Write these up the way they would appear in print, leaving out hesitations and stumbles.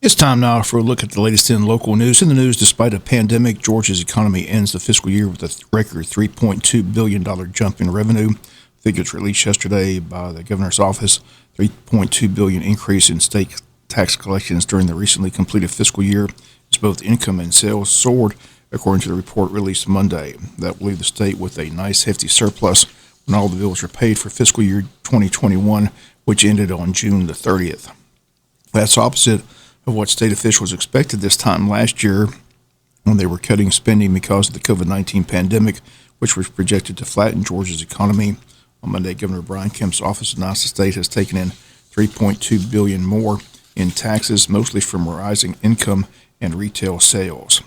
It's time now for a look at the latest in local news. In the news, despite a pandemic, Georgia's economy ends the fiscal year with a record $3.2 billion jump in revenue. Figures released yesterday by the governor's office, $3.2 billion increase in state tax collections during the recently completed fiscal year as both income and sales soared, according to the report released Monday. That will leave the state with a nice hefty surplus when all the bills are paid for fiscal year 2021, which ended on June the 30th. That's opposite of what state officials expected this time last year when they were cutting spending because of the COVID-19 pandemic, which was projected to flatten Georgia's economy. On Monday, Governor Brian Kemp's office announced the state has taken in $3.2 billion more in taxes, mostly from rising income and retail sales.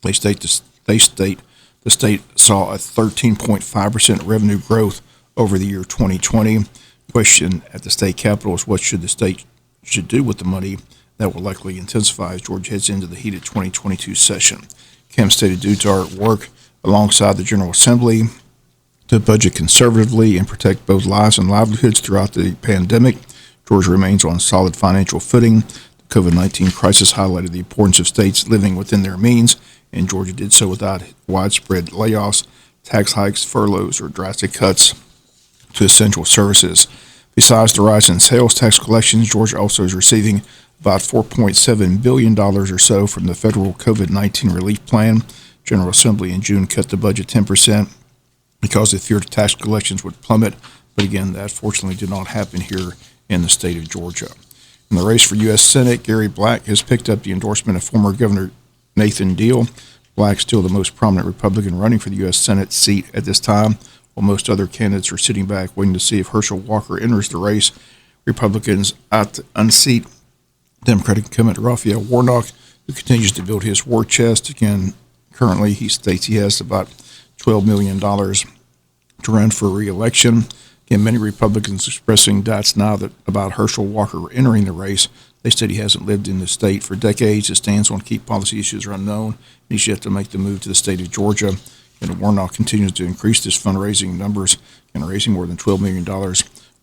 They state the state saw a 13.5% revenue growth over the year 2020. Question at the state capitol is what should the state do with the money. That will likely intensify as Georgia heads into the heated 2022 session. Kemp stated due to our work alongside the General Assembly to budget conservatively and protect both lives and livelihoods throughout the pandemic, Georgia remains on solid financial footing. The COVID-19 crisis highlighted the importance of states living within their means, and Georgia did so without widespread layoffs, tax hikes, furloughs, or drastic cuts to essential services. Besides the rise in sales tax collections, Georgia also is receiving about $4.7 billion or so from the federal COVID-19 relief plan. General Assembly in June cut the budget 10% because they feared tax collections would plummet. But again, that fortunately did not happen here in the state of Georgia. In the race for U.S. Senate, Gary Black has picked up the endorsement of former Governor Nathan Deal. Black, still the most prominent Republican running for the U.S. Senate seat at this time, while most other candidates are sitting back waiting to see if Herschel Walker enters the race. Republicans out to unseat Democratic incumbent Raphael Warnock, who continues to build his war chest. Again, currently he states he has about $12 million to run for re-election. Again, many Republicans expressing doubts now about Herschel Walker entering the race. They said he hasn't lived in the state for decades. His stance on key policy issues are unknown. He's yet to make the move to the state of Georgia. And Warnock continues to increase his fundraising numbers and raising more than $12 million.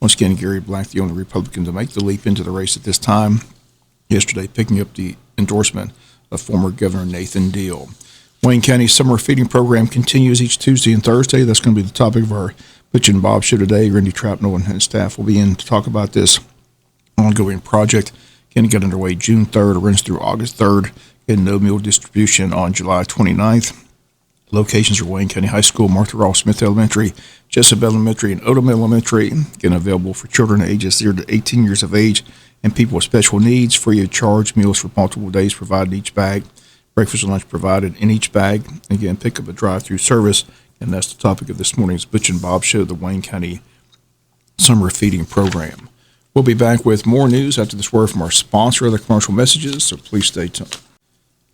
Once again, Gary Black, the only Republican to make the leap into the race at this time, yesterday picking up the endorsement of former Governor Nathan Deal. Wayne County's summer feeding program continues each Tuesday and Thursday. That's going to be the topic of our Butch and Bob show today. Randy Trapnell and his staff will be in to talk about this ongoing project. Again, it got underway June 3rd, runs through August 3rd, and no meal distribution on July 29th. Locations are Wayne County High School, Martha Ross Smith Elementary, Jesup Elementary, and Odom Elementary. Again, available for children ages 0 to 18 years of age and people with special needs, free of charge. Meals for multiple days provided in each bag. Breakfast and lunch provided in each bag. Again, pick up a drive-through service. And that's the topic of this morning's Butch and Bob show, the Wayne County Summer Feeding Program. We'll be back with more news after this word from our sponsor, other commercial messages, so please stay tuned.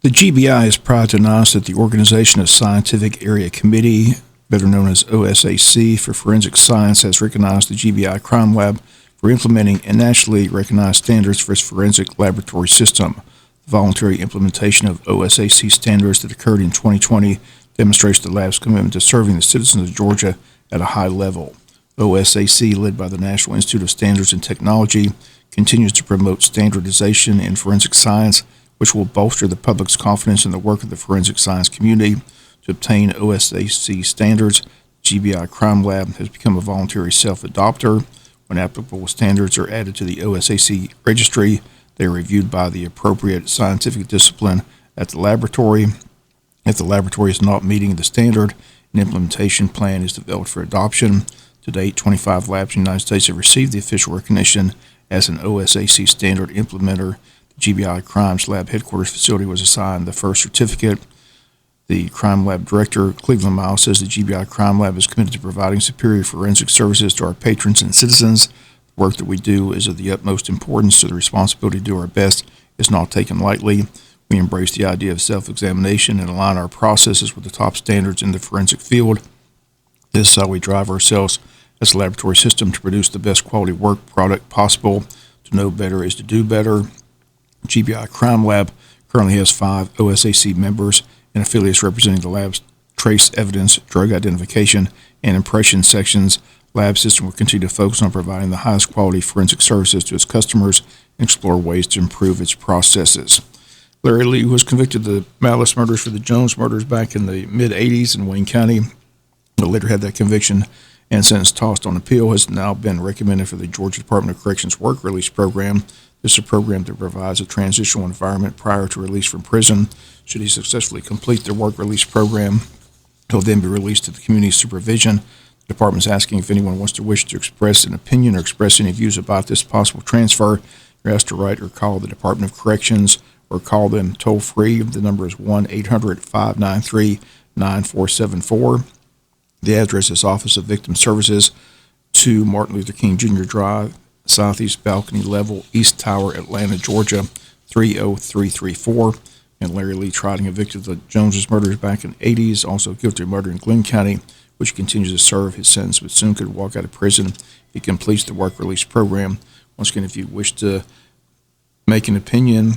The GBI is proud to announce that the Organization of Scientific Area Committee, better known as OSAC, for Forensic Science, has recognized the GBI Crime Lab for implementing and nationally recognized standards for its forensic laboratory system. The voluntary implementation of OSAC standards that occurred in 2020 demonstrates the lab's commitment to serving the citizens of Georgia at a high level. OSAC, led by the National Institute of Standards and Technology, continues to promote standardization in forensic science, which will bolster the public's confidence in the work of the forensic science community. To obtain OSAC standards, GBI Crime Lab has become a voluntary self-adopter. When applicable standards are added to the OSAC registry, they are reviewed by the appropriate scientific discipline at the laboratory. If the laboratory is not meeting the standard, an implementation plan is developed for adoption. To date, 25 labs in the United States have received the official recognition as an OSAC standard implementer. The GBI Crimes Lab headquarters facility was assigned the first certificate. The Crime Lab Director, Cleveland Miles, says the GBI Crime Lab is committed to providing superior forensic services to our patrons and citizens. The work that we do is of the utmost importance, so the responsibility to do our best is not taken lightly. We embrace the idea of self-examination and align our processes with the top standards in the forensic field. This is how we drive ourselves as a laboratory system to produce the best quality work product possible. To know better is to do better. GBI Crime Lab currently has 5 OSAC members and affiliates representing the lab's trace evidence, drug identification, and impression sections. Lab system will continue to focus on providing the highest quality forensic services to its customers and explore ways to improve its processes. Larry Lee was convicted of the malice murders for the Jones murders back in the mid-'80s in Wayne County, but later had that conviction and sentence tossed on appeal, has now been recommended for the Georgia Department of Corrections Work Release Program. This is a program that provides a transitional environment prior to release from prison. Should he successfully complete the work release program, he'll then be released to the community supervision. The department is asking if anyone wish to express an opinion or express any views about this possible transfer. You're asked to write or call the Department of Corrections or call them toll free. The number is 1-800-593-9474. The address is Office of Victim Services, 2 Martin Luther King Jr. Drive, Southeast Balcony Level, East Tower, Atlanta, Georgia, 30334. And Larry Lee tried and convicted of the Joneses murders back in the 80s, also guilty of murder in Glenn County, which continues to serve his sentence, but soon could walk out of prison if he completes the work release program. Once again, if you wish to make an opinion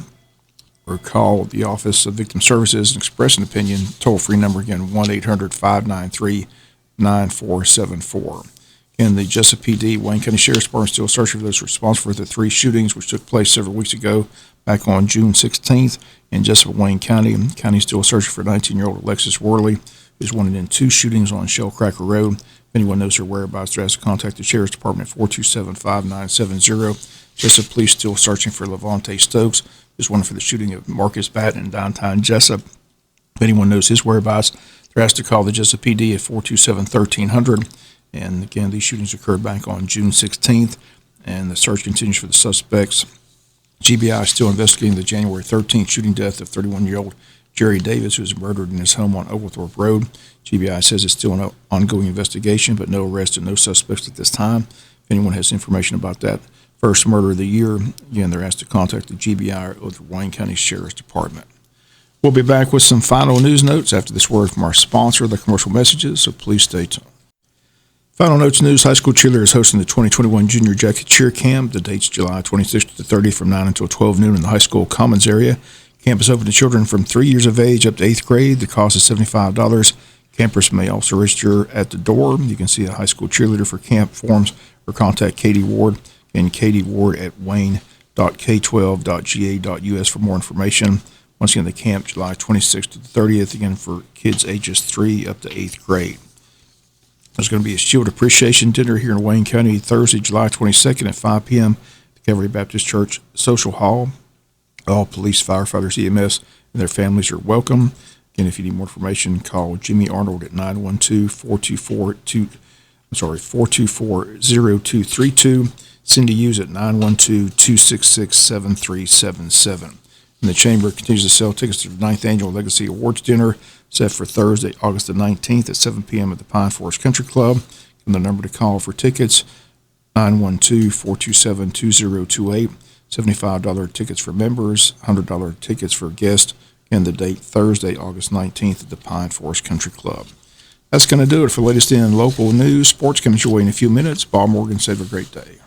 or call the Office of Victim Services and express an opinion, toll-free number again, 1-800-593-9474. And the Jesup PD, Wayne County Sheriff's Department, still searching for those responsible for the 3 shootings which took place several weeks ago back on June 16th in Jesup, Wayne County. The county still searching for 19-year-old Alexis Worley, who's wanted in 2 shootings on Shellcracker Road. If anyone knows her whereabouts, they're asked to contact the Sheriff's Department at 427-5970. Jesup Police still searching for Levante Stokes, who's wanted for the shooting of Marcus Batten in downtown Jesup. If anyone knows his whereabouts, they're asked to call the Jesup PD at 427-1300. And again, these shootings occurred back on June 16th, and the search continues for the suspects. GBI is still investigating the January 13th shooting death of 31-year-old Jerry Davis, who was murdered in his home on Oglethorpe Road. GBI says it's still an ongoing investigation, but no arrests and no suspects at this time. If anyone has information about that first murder of the year, again, they're asked to contact the GBI or the Wayne County Sheriff's Department. We'll be back with some final news notes after this word from our sponsor, the commercial messages, so please stay tuned. Final Notes News, high school cheerleaders is hosting the 2021 Junior Jacket Cheer Camp. The date's July 26th to 30th from 9 until 12 noon in the high school commons area. Camp is open to children from 3 years of age up to 8th grade. The cost is $75. Campers may also register at the door. You can see a high school cheerleader for camp forms or contact Katie Ward and Katie Ward at wayne.k12.ga.us for more information. Once again, the camp July 26th to the 30th, again for kids ages 3 up to 8th grade. There's going to be a Shield Appreciation Dinner here in Wayne County Thursday, July 22nd at 5 p.m. at the Calvary Baptist Church Social Hall. All police, firefighters, EMS, and their families are welcome. Again, if you need more information, call Jimmy Arnold at 424-0232, Cindy Hughes at 912-266-7377. And the Chamber continues to sell tickets to the 9th Annual Legacy Awards Dinner, set for Thursday, August the 19th at 7 p.m. at the Pine Forest Country Club. And the number to call for tickets, 912-427-2028. $75 tickets for members, $100 tickets for guests. And the date, Thursday, August 19th at the Pine Forest Country Club. That's going to do it for latest in local news. Sports can enjoy in a few minutes. Bob Morgan said, have a great day.